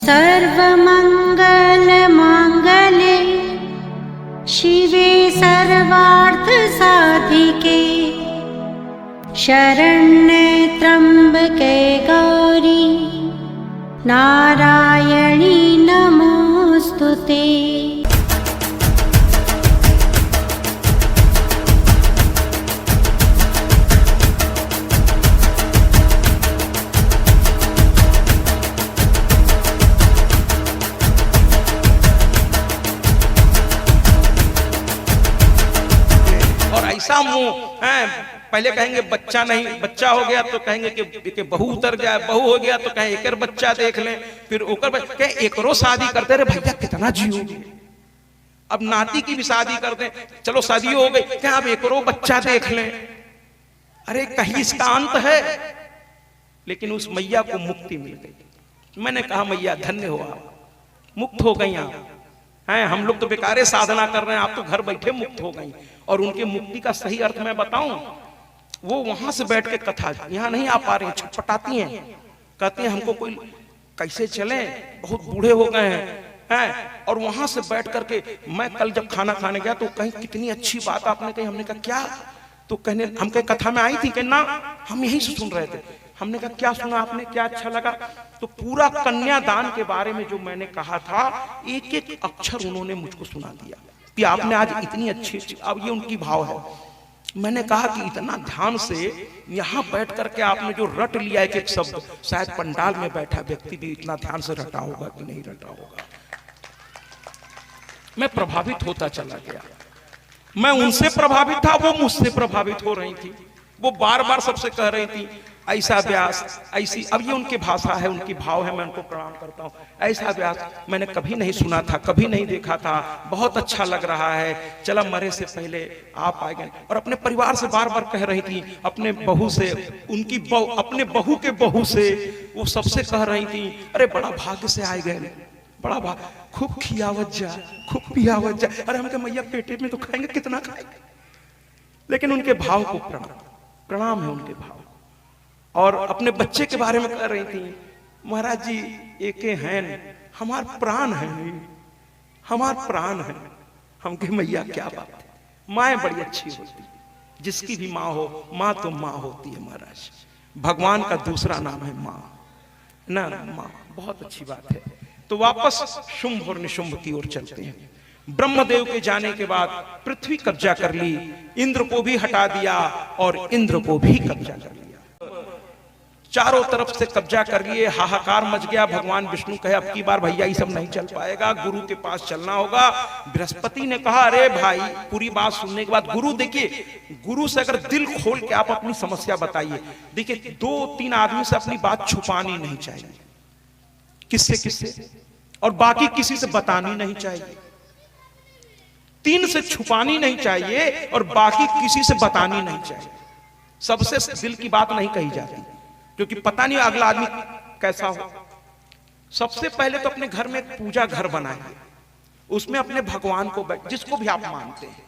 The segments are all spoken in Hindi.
सर्वमंगलमांगल्ये शिवे सर्वार्थसाधिके शरण्ये त्र्यंबके गौरी नारायणी नमोस्तुते। ऐसा मुंह है, पहले कहेंगे बच्चा नहीं, बच्चा हो गया तो कहेंगे कि बहू उतर जाए, बहू हो गया तो कहें एक बच्चा देख लें, फिर ओकर कहें एकरो शादी करते रहे भैया कितना जियोगे। अब नाती की भी शादी करते, चलो शादी हो गई, क्या अब एकरो बच्चा देख लें। अरे कहीं इसका अंत है। लेकिन उस मैया को मुक्ति मिल गई। मैंने कहा मैया धन्य हो आप, मुक्त हो गई आप हैं। हम लोग तो बेकारे साधना कर रहे हैं, आप तो घर बैठे मुक्त हो गई। और उनके मुक्ति का सही अर्थ मैं बताऊं, वो वहां से बैठ के कथा, यहाँ नहीं आ पा रही, छटपटाती हैं, कहती हैं हमको कोई कैसे चले, बहुत बूढ़े हो गए हैं। और वहां से बैठ करके मैं कल जब खाना खाने गया तो कहीं कितनी अच्छी बात आपने कही। हमने कहा क्या, तो कहने हम कहीं कथा में आई थी कि ना, हम यही सुन रहे थे। हमने कहा क्या सुना आपने, क्या अच्छा लगा। तो पूरा कन्यादान के बारे में जो मैंने कहा था, एक एक अक्षर उन्होंने मुझको सुना दिया कि आपने आज इतनी अच्छी, अब ये उनकी भाव है। मैंने कहा कि इतना ध्यान से यहाँ बैठ करके आपने जो रट लिया एक एक शब्द, शायद पंडाल में बैठा व्यक्ति भी इतना ध्यान से रटा होगा कि नहीं रटा होगा। मैं प्रभावित होता चला गया। मैं उनसे प्रभावित था, वो मुझसे प्रभावित हो रही थी। वो बार बार सबसे कह रही थी ऐसा व्यास, ऐसी, अब ये उनकी भाषा है, उनकी भाव है, मैं उनको प्रणाम करता हूँ। ऐसा व्यास मैंने कभी नहीं सुना था, कभी नहीं देखा था, बहुत अच्छा लग रहा है, चला मरे से पहले आप आ गए। और अपने परिवार से बार बार कह रही थी, अपने बहू से, उनकी बहू, अपने बहू के बहू से, वो सबसे कह रही थी अरे बड़ा भाग्य से आए गए, बड़ा भाग, खूब खियावत जा, खूब पियावत जा। अरे हम कहे मैया पेटे में तो खाएंगे, कितना खाएंगे। लेकिन उनके भाव को प्रणाम है, उनके भाव। और अपने बच्चे के बारे में कह रही थी, महाराज जी एक हैं, हमार प्राण है, हमार प्राण है। हम कहे मैया क्या बात है, माँ बड़ी अच्छी होती, जिसकी भी माँ हो, माँ तो माँ होती है महाराज। भगवान का दूसरा नाम है माँ ना, माँ बहुत अच्छी बात है। तो वापस शुंभ और निशुंभ की ओर चलते हैं। ब्रह्मदेव के जाने के बाद पृथ्वी कब्जा कर ली, इंद्र को भी हटा दिया और इंद्र को भी कब्जा कर लिया। चारों तरफ से कब्जा कर लिए, हाहाकार मच गया। भगवान विष्णु कहे अब की बार भैया ये सब नहीं चल पाएगा, गुरु के पास चलना होगा। बृहस्पति ने कहा अरे भाई, पूरी बात सुनने के बाद गुरु, देखिए गुरु से अगर दिल खोल के आप अपनी समस्या बताइए, देखिए 2-3 आदमी से अपनी बात छुपानी नहीं चाहिए, किससे और बाकी किसी से बतानी नहीं चाहिए। 3 से छुपानी नहीं चाहिए और बाकी किसी से बतानी नहीं चाहिए। सबसे दिल की बात नहीं कही जाती, क्योंकि पता नहीं अगला आदमी कैसा हो। सबसे पहले तो अपने घर में एक पूजा घर बनाइए, उसमें अपने भगवान को जिसको भी आप मानते हैं,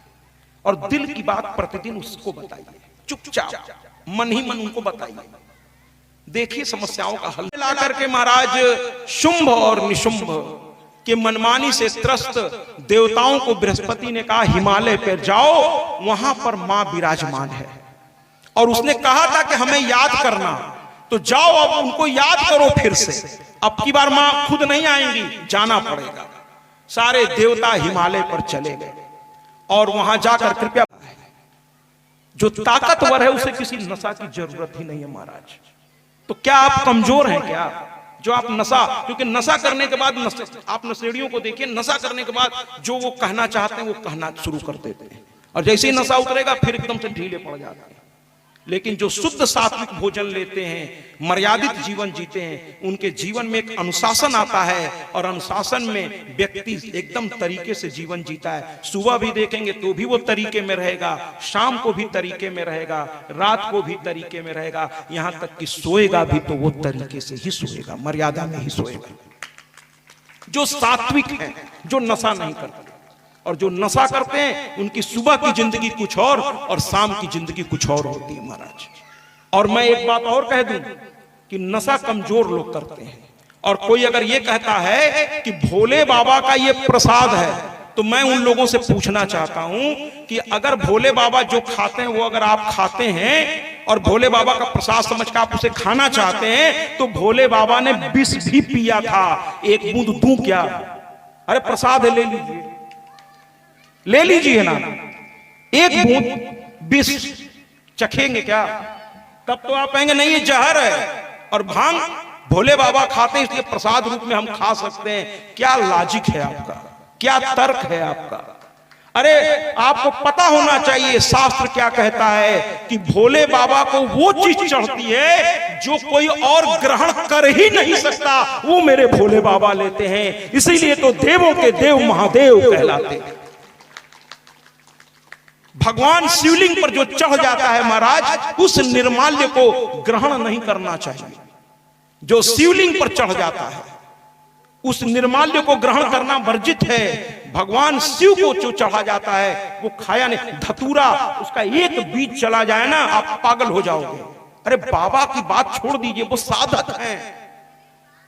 और दिल की बात प्रतिदिन उसको बताइए, चुपचाप मन ही मन उनको बताइए। देखिए समस्याओं का हल ला करके महाराज शुंभ और निशुंभ के मनमानी से त्रस्त देवताओं को बृहस्पति ने कहा हिमालय पर जाओ, वहां पर मां विराजमान है। और उसने कहा था कि हमें याद करना, तो जाओ अब उनको याद करो फिर से। अब की बार मां खुद नहीं आएंगी, जाना पड़ेगा। सारे देवता हिमालय पर चले गए और वहां जाकर कृपया, जो ताकतवर है उसे किसी नशा की जरूरत ही नहीं है महाराज। तो क्या आप कमजोर हैं क्या, जो आप नशा, क्योंकि नशा करने के बाद आप नशेड़ियों को देखिए, नशा करने के बाद जो वो कहना चाहते हैं वो कहना शुरू कर देते हैं, और जैसे ही नशा उतरेगा फिर एकदम से ढीले पड़ जाते हैं। लेकिन जो शुद्ध सात्विक भोजन लेते हैं, मर्यादित जीवन जीते हैं, उनके जीवन में एक अनुशासन आता है, और अनुशासन में व्यक्ति एकदम तरीके से जीवन जीता है। सुबह भी देखेंगे तो भी वो तरीके में रहेगा, शाम को भी तरीके में रहेगा, रात को भी तरीके में रहेगा, यहां तक कि सोएगा भी तो वो तरीके से ही सोएगा, मर्यादा में ही सोएगा। जो सात्विक है, जो नशा नहीं करते, और जो नशा करते हैं उनकी सुबह की जिंदगी कुछ और शाम की जिंदगी कुछ और होती है महाराज। और मैं एक बात और कह दूं कि नशा कमजोर लोग करते हैं और कोई अगर ये कहता है कि भोले बाबा का ये प्रसाद है, तो मैं उन लोगों से पूछना चाहता हूं कि अगर भोले बाबा जो खाते हैं वो अगर आप खाते हैं और भोले बाबा का प्रसाद समझ कर आप उसे खाना चाहते हैं, तो भोले बाबा ने विष भी पिया था, एक बूंद दूं क्या? अरे प्रसाद है, ले लीजिए, ले लीजिए ना, एक बूंद विष चखेंगे क्या? तब तो आप कहेंगे नहीं ये जहर है, और भांग भोले बाबा खाते हैं इसलिए प्रसाद रूप में हम खा सकते हैं। क्या लॉजिक है आपका? क्या तर्क है आपका? अरे आपको पता होना चाहिए शास्त्र क्या कहता है कि भोले बाबा को वो चीज चढ़ती है जो कोई और ग्रहण कर ही नहीं सकता, वो मेरे भोले बाबा लेते हैं। इसीलिए तो देवों के देव महादेव कहलाते हैं। भगवान शिवलिंग पर जो चढ़ जाता है महाराज, उस निर्माल्य को ग्रहण नहीं करना चाहिए। जो शिवलिंग पर चढ़ जाता है उस निर्माल्य को ग्रहण करना वर्जित है। भगवान शिव को जो चढ़ा जाता है वो खाया नहीं। धतूरा उसका एक बीज चला जाए ना, आप पागल हो जाओगे। अरे बाबा की बात छोड़ दीजिए, वो साधक हैं,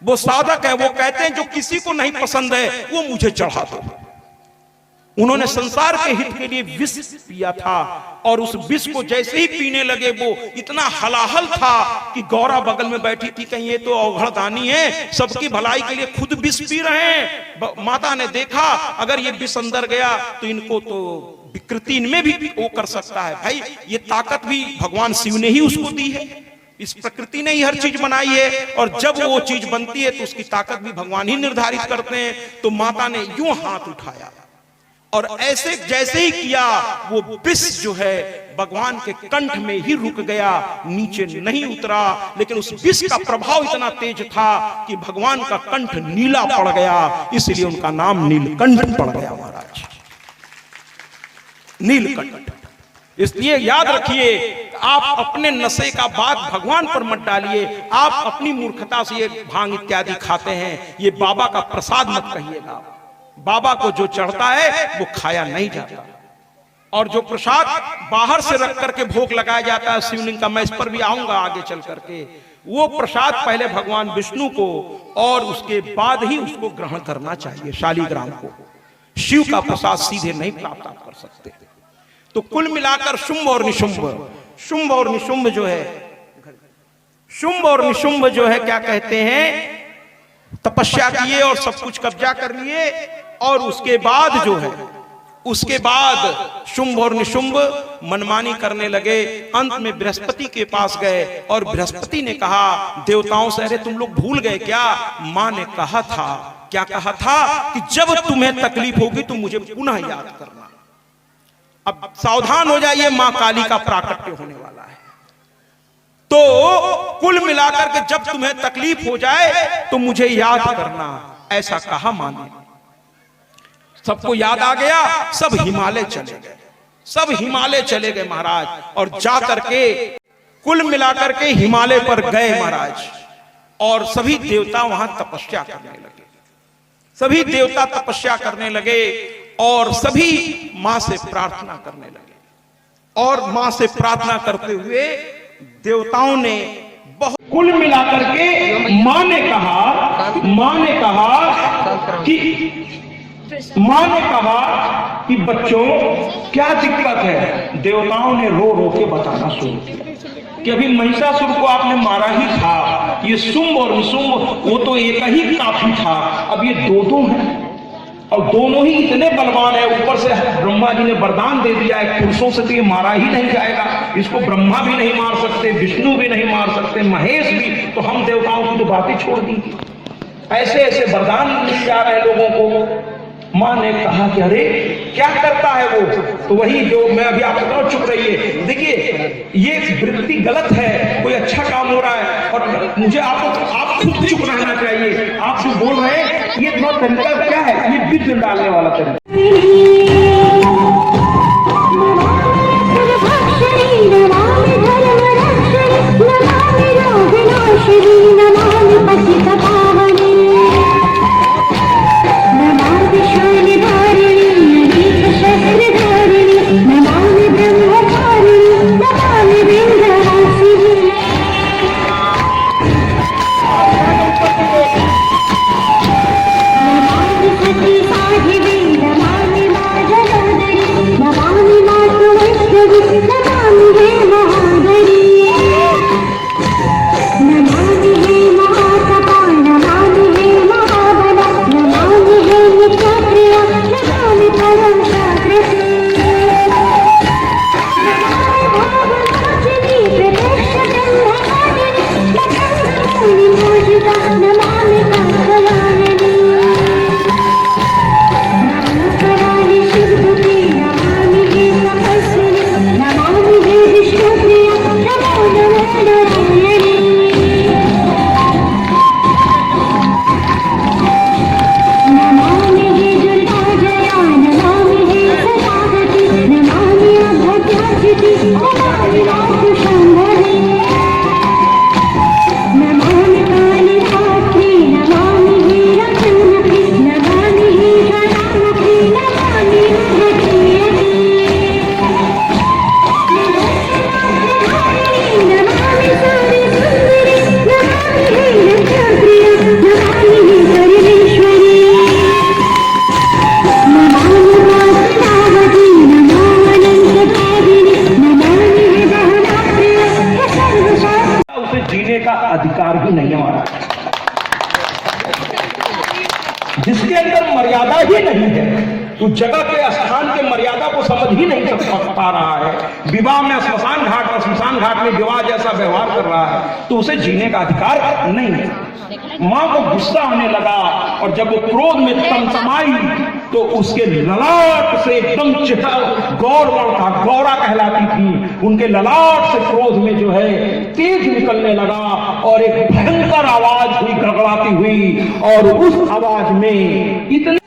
वो साधक है। वो कहते हैं जो किसी को नहीं पसंद है वो मुझे चढ़ा दो। उन्होंने संसार के हित के लिए विष पिया था, और उस विष को जैसे ही पीने लगे वो इतना हलाहल था कि गौरा बगल में बैठी थी, कहीं ये तो अवघड़दानी है, सबकी भलाई के लिए खुद विष पी रहे हैं। माता ने देखा अगर ये विष अंदर गया तो इनको तो विकृति इनमें भी वो कर सकता है। भाई ये ताकत भी भगवान शिव ने ही उसको दी है, इस प्रकृति ने ही हर चीज बनाई है, और जब वो चीज बनती है तो उसकी ताकत भी भगवान ही निर्धारित करते हैं। तो माता ने यूं हाथ उठाया और ऐसे जैसे ही किया वो विष जो है भगवान के कंठ में ही रुक गया, नीचे नहीं उतरा। लेकिन उस विष का प्रभाव इतना तेज था कि भगवान का कंठ नीला पड़ गया, इसलिए उनका नाम नीलकंठ पड़ गया महाराज, नीलकंठ। इसलिए याद रखिए, आप अपने नशे का बात भगवान पर मत डालिए। आप अपनी मूर्खता से ये भांग इत्यादि खाते हैं, ये बाबा का प्रसाद मत कहिएगा। बाबा को जो चढ़ता है वो खाया नहीं जाता। और जो प्रसाद बाहर से रख करके भोग लगाया जाता है शिवलिंग का, मैं इस पर भी आऊंगा आगे चल करके, वो प्रसाद पहले भगवान विष्णु को और उसके बाद ही उसको ग्रहण करना चाहिए। शालिग्राम को शिव का प्रसाद सीधे नहीं प्राप्त आप कर सकते। तो कुल मिलाकर शुंभ और निशुंभ, शुंभ और निशुंभ जो है, शुंभ और निशुंभ जो है क्या कहते हैं, तपस्या किए और सब कुछ कब्जा कर लिए, और उसके बाद जो है, उसके बाद शुंभ और निशुंभ मनमानी करने लगे। अंत में बृहस्पति के पास गए और बृहस्पति ने कहा देवताओं से, अरे तुम लोग भूल गए क्या? मां ने कहा था, क्या कहा था कि जब तुम्हें तकलीफ होगी तो मुझे पुनः याद करना। अब सावधान हो जाइए, मां काली का प्राकट्य होने वाला है। तो कुल मिलाकर के जब तुम्हें तकलीफ हो जाए तो मुझे याद करना, ऐसा कहा मां ने। सबको याद आ गया, सब हिमालय चले गए, सब हिमालय चले गए महाराज। और जा करके कुल मिलाकर के हिमालय पर गए महाराज, और सभी देवता वहां तपस्या करने लगे। सभी देवता तपस्या करने लगे और सभी मां से प्रार्थना करने लगे। और मां से प्रार्थना करते हुए देवताओं ने बहुत, कुल मिलाकर के मां ने कहा कि बच्चों क्या दिक्कत है? देवताओं ने रो रो के बताना शुरू किया कि अभी महिषासुर को आपने मारा ही था, ये शुंभ और निशुंभ वो तो एक ही काफी था, अब ये दो हैं, और दोनों ही इतने बलवान है। ऊपर से ब्रह्मा जी ने वरदान दे दिया है, पुरुषों से तो ये मारा ही नहीं जाएगा, इसको ब्रह्मा भी नहीं मार सकते, विष्णु भी नहीं मार सकते, महेश भी, तो हम देवताओं की तो बातें छोड़ दी। ऐसे ऐसे वरदान मिल जा रहे लोगों को। मां ने कहा कि अरे क्या करता है वो? तो वही जो मैं अभी आपको कहूं, चुप रहिए। देखिए ये वृत्ति गलत है, कोई अच्छा काम हो रहा है और मुझे आप खुद चुप रहना चाहिए। आप जो बोल रहे हैं ये थोड़ा तरीका क्या है, ये बीज डालने वाला तरीका। जिसके अंदर मर्यादा ही नहीं है, तो जगह के स्थान के मर्यादा को समझ ही नहीं पा रहा है, विवाह में श्मशान घाट और श्मशान घाट में विवाह जैसा व्यवहार कर रहा है, तो उसे जीने का अधिकार नहीं है। मां को गुस्सा आने लगा और जब वो क्रोध में तमतमाई तो उसके ललाट से एकदम गौरा कहलाती थी, उनके ललाट से क्रोध में जो है तेज निकलने लगा और एक भयंकर आवाज हुई, गड़गड़ाती हुई, और उस आवाज में इतने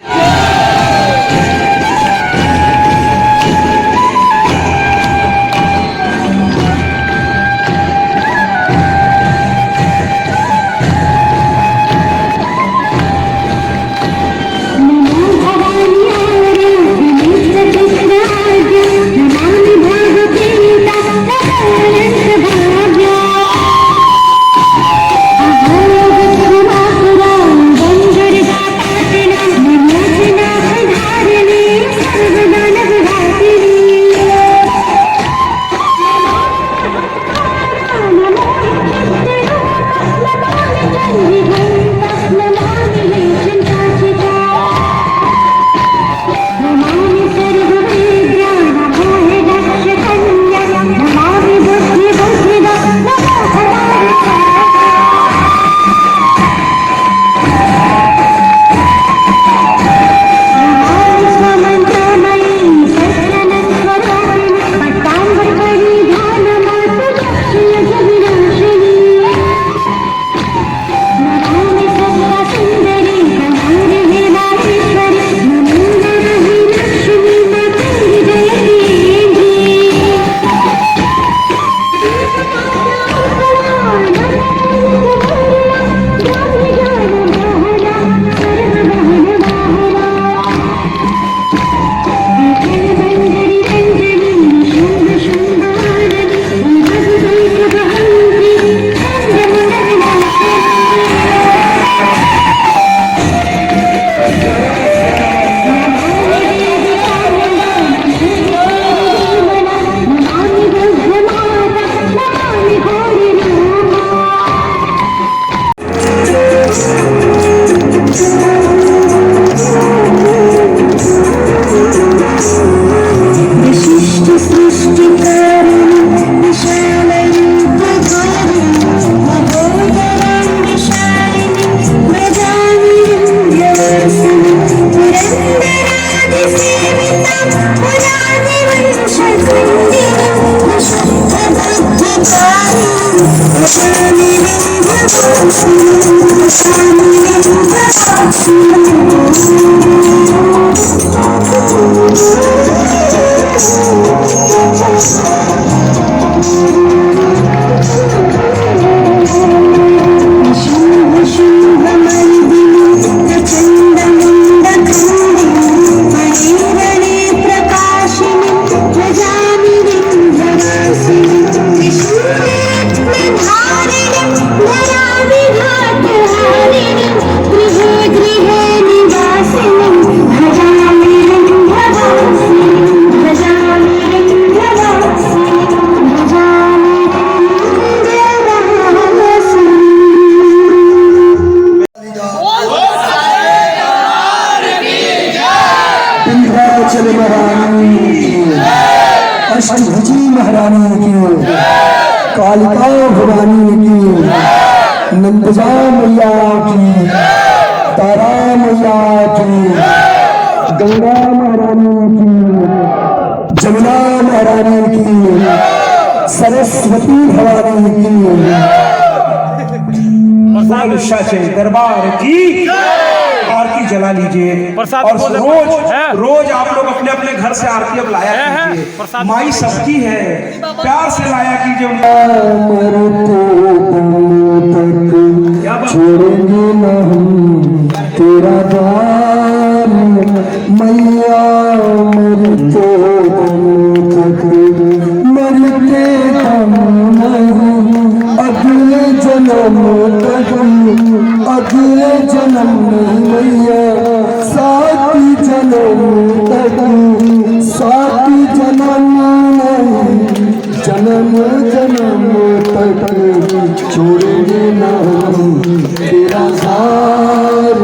अष्टभुजी महारानी की, कालिका भवानी की, नंदजा मैया की, तारा मैया की, गंगा महारानी की, जमुना महारानी की, सरस्वती भवानी की, दरबार की आरती जला लीजिए। और रोज आप लोग अपने अपने घर से आरती अब लाया कीजिए, माई सबकी है, प्यार से लाया कीजिए। छोड़ेंगे न हम तेरा द्वार मैया, मरते मरते अगले जन्म तक, अगले जन्म मैया, साथी जन्म तक, साथी जन्म जन्म जन्म तक छोड़ेंगे ना तेरा सार।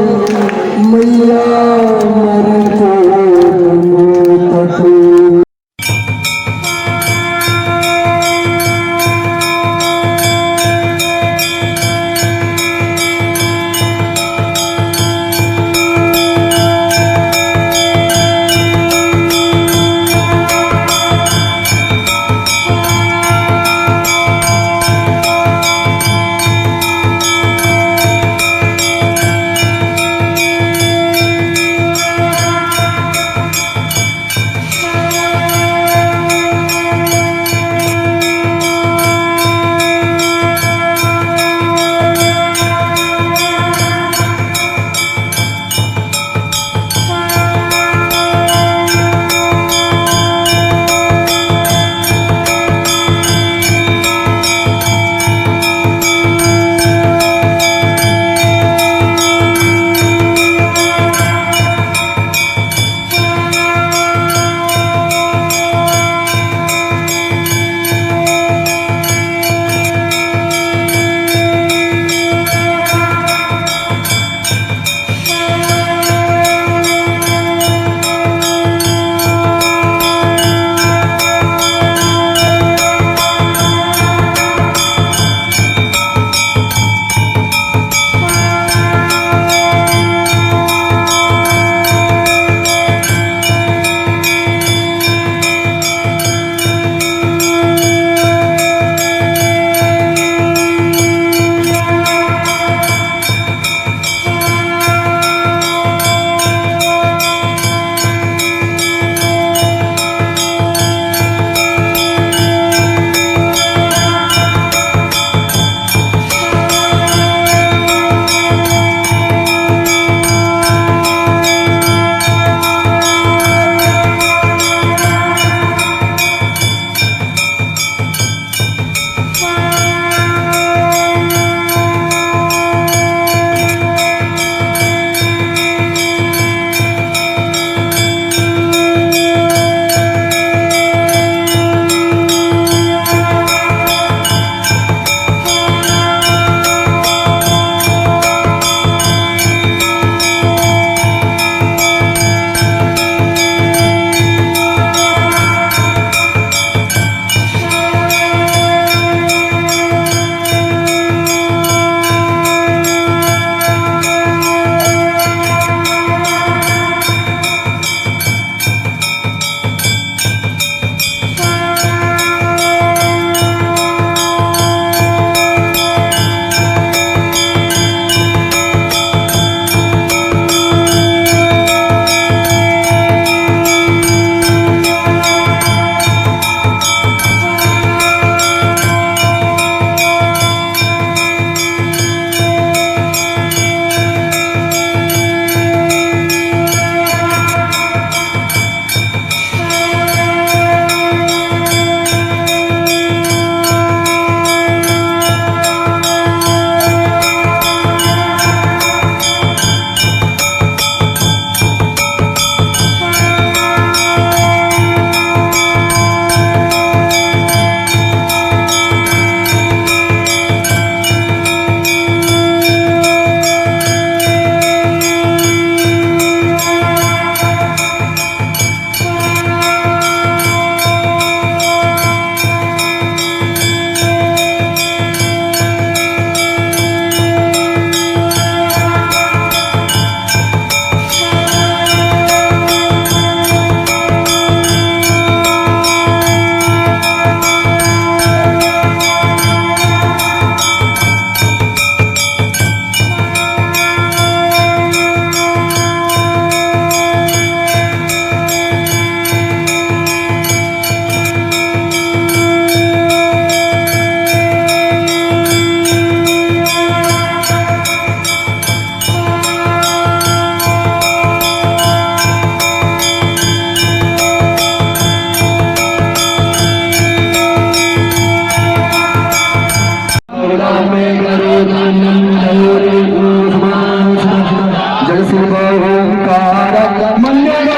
शिव ओंकार मंगल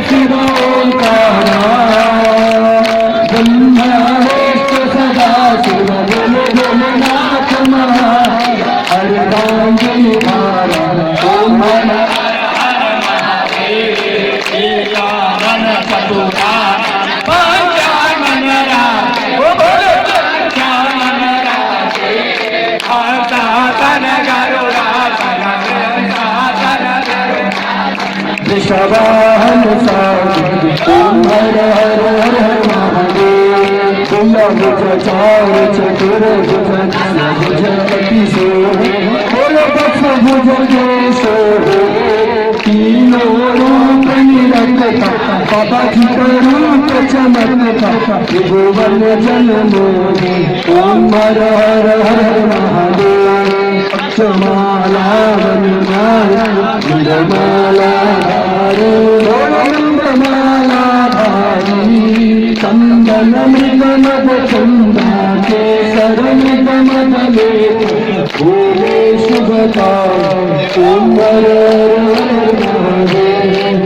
शिव ओंकार ब्रह्मा विष्णु सदा शिव बोले भोलेनाथ अर्धांगिनी भारत ओम शवाहन ओम हर हर हर महादेव भुज चार चतुर भुजपति सो बोल बस भुज केशो तीनों रूप निरंतर बाबा जी का रूप चमकता त्रिभुवन जन मोहे ओम हर हर हर महादेव अक्षमाला वनमाला इंद्रमाला धारी इंद्रमाला धारी चंदन मृगमद चंदा केसर मृगमद भोले शुभता ओम हर हर महादेव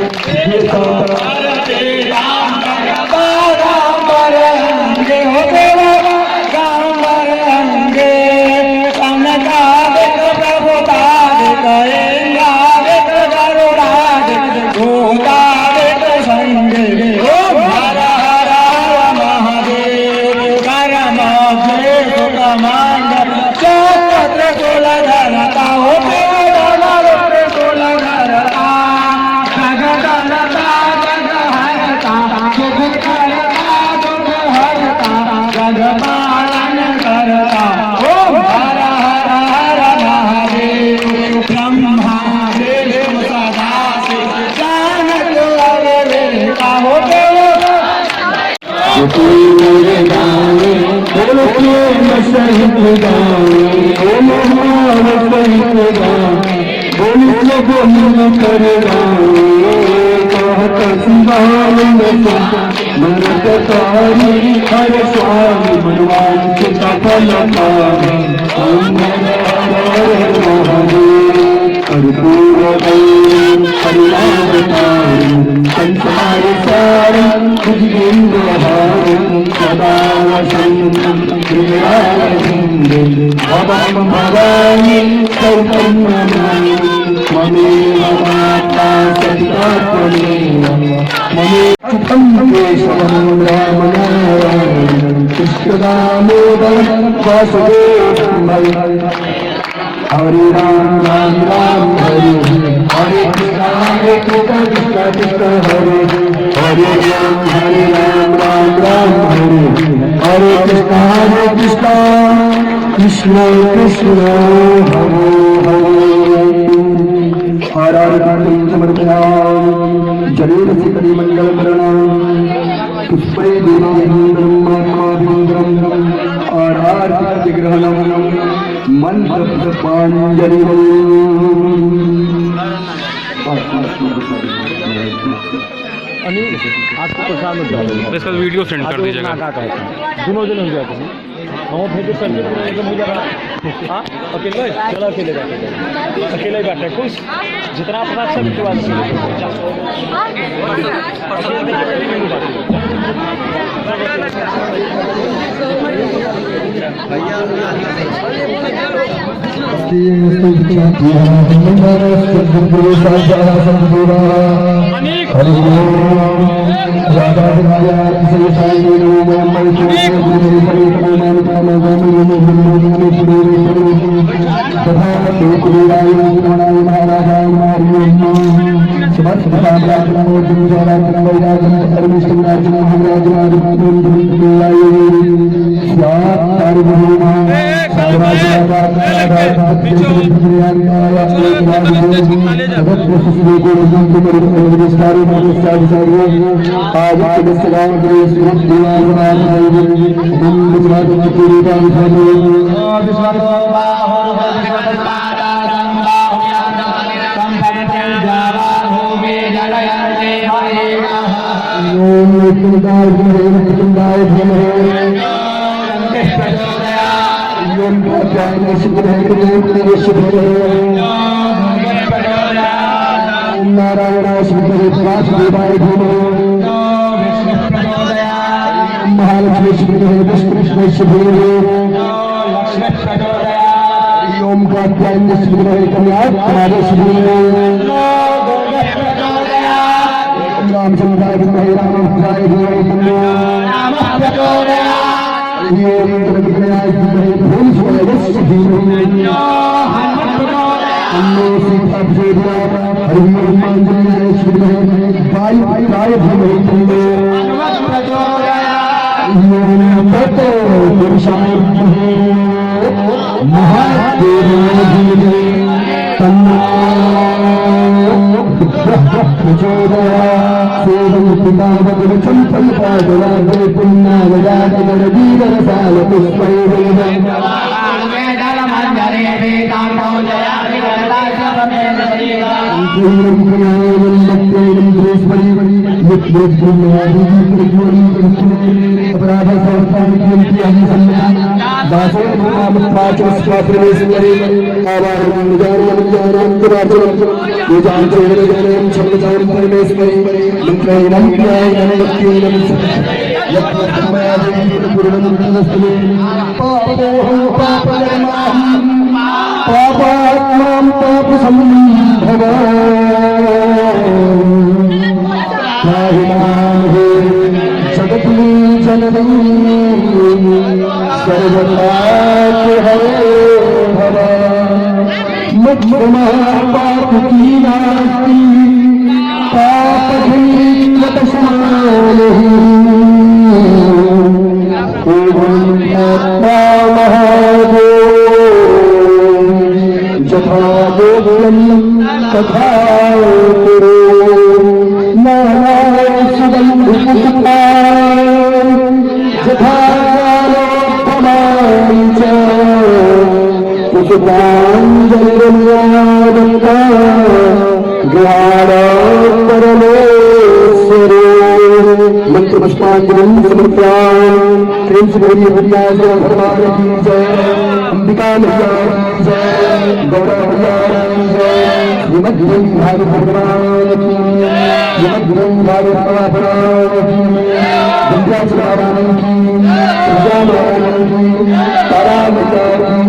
हर स्वामी मनवान के सफल संसार सारं सदा भवं भवानी सौकर्ममयी ममेव माता सतिता ममे सुखं केशवं रामनारायणं कृष्णदामोदरं वासुदेवं हरे राम राम राम हरे हरे कृष्ण कृष्ण कृष्ण हरे हरे राम राम राम हरे हरे कृष्ण कृष्ण कृष्ण हरे हरे हर हर समर्पयामि जलेन शिखरि मंगलकरणं पुष्पै देवं ब्रह्मात्माभिन्द्रं आरार्य विग्रहणं मंत्र पांजलि आपको प्रसाद मिल जाएगा। इसका वीडियो सेंड कर दीजिएगा। दोनों दिन हो जाते हैं हम फिर तो एकदम हो जाएगा। हाँ अकेले चलो अकेले जाते अकेले बैठे खुश जितना अपना सब ओम नारायणाय श्रीमते वासुदेवाय नमः विष्णु प्रचोदयात् ओम महालक्ष्मी श्रीमते विष्णु शुभे लक्ष्मी प्रचोदयात् ओम कात्यायन श्रीमते कन्याकुमारी शुभे ओम रामचंद्राय विद्महे रामभद्राय धीमहि तन्नो रामः प्रचोदयात् ओम इंद्रविक्रमाय विद्महे भूषणाय धीमहि अन्नो सीता प्रचोदयात् हरि ओम आंजनेयाय विद्महे वायुपुत्राय धीमहि तन्नो हनुमत् प्रचोदयात् ओम ततो पुरुषाय विद्महे महादेवाय धीमहि तन्नो प्रचोदयात् सेवं पितामहवचनं परिपालयामि पुण्यवदानवीरसालपुष्पैः पापात्मां पापसम्भवा काहिनाहे जगति जननी सर्वपापहरे भव मुक्तमः पापकी नास्ति पापहीनतसमानहि ओम आत्मा महादेव यथा योग्यं तथा कुरु नारायणसुदं यथा कालोत्तमानि च कुसुमाञ्जलिर्यादन्ता ज्ञानापरमेश्वरो मंत्रपुष्पाञ्जलिं समर्पयामि प्रेम से बोलिए भगवान भगवान की जय अंबिका मैया की जय गौरा मैया की जय श्रीमद् भागवत भगवान की श्रीमद् भागवत भगवान की विंध्याचल राम की प्रजा की तारा माता की